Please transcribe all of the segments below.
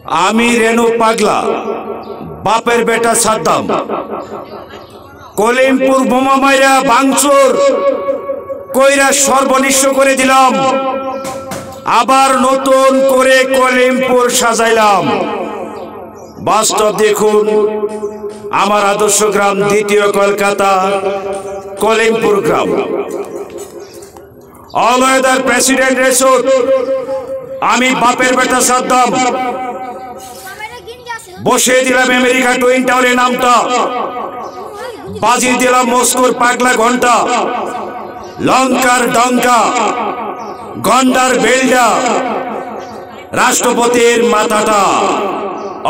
আমি রেনু পাগলা বাপের বেটা সাদ্দাম কলিমপুর বোমা মাইরা ভাঙচুর কইরা সর্বনিশ্ব করে দিলাম। আবার নতুন করে কলিমপুর সাজাইলাম। বাস্তব দেখুন আমার আদর্শ গ্রাম দ্বিতীয় কলকাতা কলিমপুর গ্রাম। All weather president resort. আমি বাপের বেটা সাদ্দাম বসে দিলাম আমেরিকা টুইন টাওয়ারের নামটা, বাজিয়ে দিলাম মস্কোর পাগলা ঘন্টা, লঙ্কার ডঙ্কা, গন্ডার বেলডা, রাষ্ট্রপতির মাথাটা।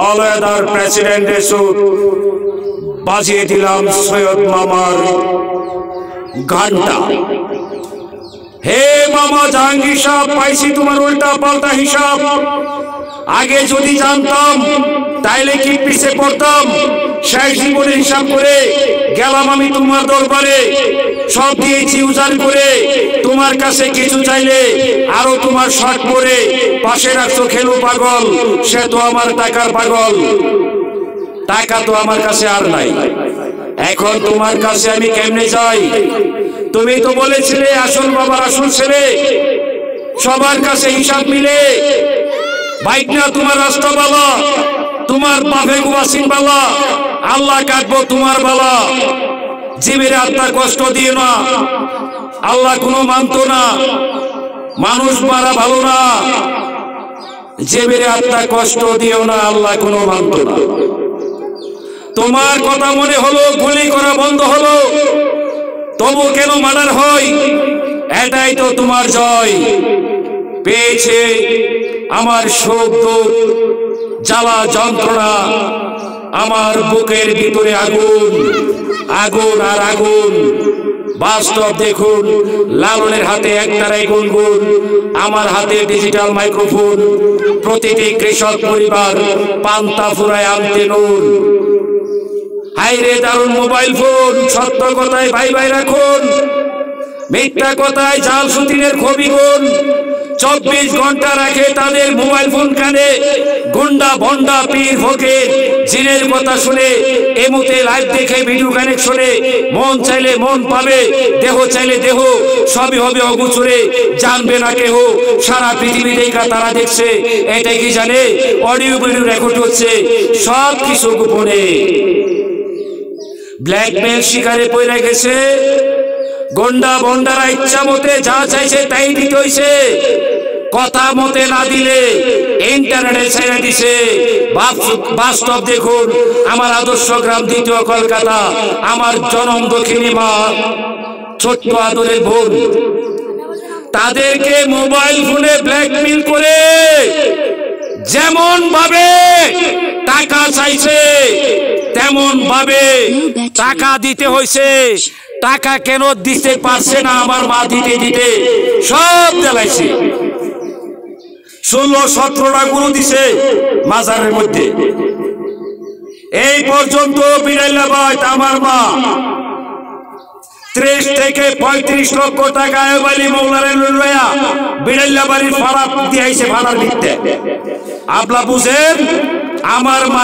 অল ওয়েদার প্রেসিডেন্ট রিসোর্ট বাজিয়ে দিলাম সৈয়দ মামার ঘন্টা। হে মামা জাহাঙ্গীর সাহেব, পাইছি তোমার উল্টা পাল্টা হিসাব। আগে যদি জানতাম তাইলে কি পিছে পড়তাম। শেষ জীবনের হিসাব করে গেলাম আমি তোমার দরবারে, সব দিয়েছি উজাড় করে। তোমার কাছে কিছু চাইলে আরো তোমার শখ পরে পাশে রাখছো খেলু পাগল, সে তো আমার টাকার পাগল। টাকা তো আমার কাছে আর নাই, এখন তোমার কাছে আমি কেমনে যাই? তুমি তো বলেছিলে আসল বাবার আসল ছেলে, সবার কাছে হিসাব মিলে। বাইক না তোমার রাস্তা বালা, তোমার বাপে গুয়াসিন বালা, আল্লাহ কাটবো তোমার বালা। জীবের আত্মা কষ্ট দিয়ে না, আল্লাহ কোনো মানতো না। মানুষ মারা ভালো না, জীবের আত্মা কষ্ট দিও না, আল্লাহ কোনো মানতো না। তোমার কথা মনে হলো গুলি করা বন্ধ হলো, তবু কেন মার্ডার হয়? এটাই তো তোমার জয়। পেয়েছে আমার সুখ দুঃখ জ্বালা যন্ত্রণা, আমার বুকের ভিতরে আগুন আগুন আর আগুন। বাস্তব দেখুন, লালনের হাতে একটারাই গুনগুন, আমার হাতে ডিজিটাল মাইক্রোফোন। প্রতিটি কৃষক পরিবার পান্তা ফুরায় আনতে নুন। হাইরে দারুন মোবাইল ফোন, সত্য কথায় ভাই ভাই রাখুন, মিথ্যা কথায় জাল সুতিনের খবি গুণ। 24 ঘন্টা রাখে তাদের মোবাইল ফোন কানে, গুন্ডা ভন্ডা পীর ফকির জিনের কথা শুনে। এমুতে লাইভ দেখে ভিডিও কানেকশনে, মন চাইলে মন পাবে, দেহ চাইলে দেহ, সবই হবে অগুচরে, জানবে না কেহ। সারা পৃথিবী দেখা তারা দেখছে, এটাই কি জানে অডিও ভিডিও রেকর্ড হচ্ছে, সব কিছু গোপনে। ব্ল্যাকমেল শিকারে পড়ে গেছে, গন্ডা বন্ডারা ইচ্ছা মতে যা চাইছে তাই দিতে হইছে। কথা মতে না দিলে ইন্টারনেটে ছেড়ে দিছে। বাস্তব দেখুন আমার আদর্শ গ্রাম দ্বিতীয় কলকাতা, আমার জনম দক্ষিণী মা ছোট্ট আদরের বোন। তাদেরকে মোবাইল ফোনে ব্ল্যাকমেল করে যেমন ভাবে টাকা চাইছে তেমন ভাবে টাকা দিতে হয়েছে। টাকা কেন দিতে পারছে না আমার মা? দিতে দিতে সব জ্বালাইছে। 16-17টা গুরু দিছে মাজারের মধ্যে। এই পর্যন্ত বিড়াইলা ভাই আমার মা 30 থেকে 35 লক্ষ টাকা আয়বালি মৌলারে লইয়া বিড়াইলা বাড়ির ফাড়া দিয়েছে, ফাড়ার ভিত্তে। আপনা বুঝেন আমার মা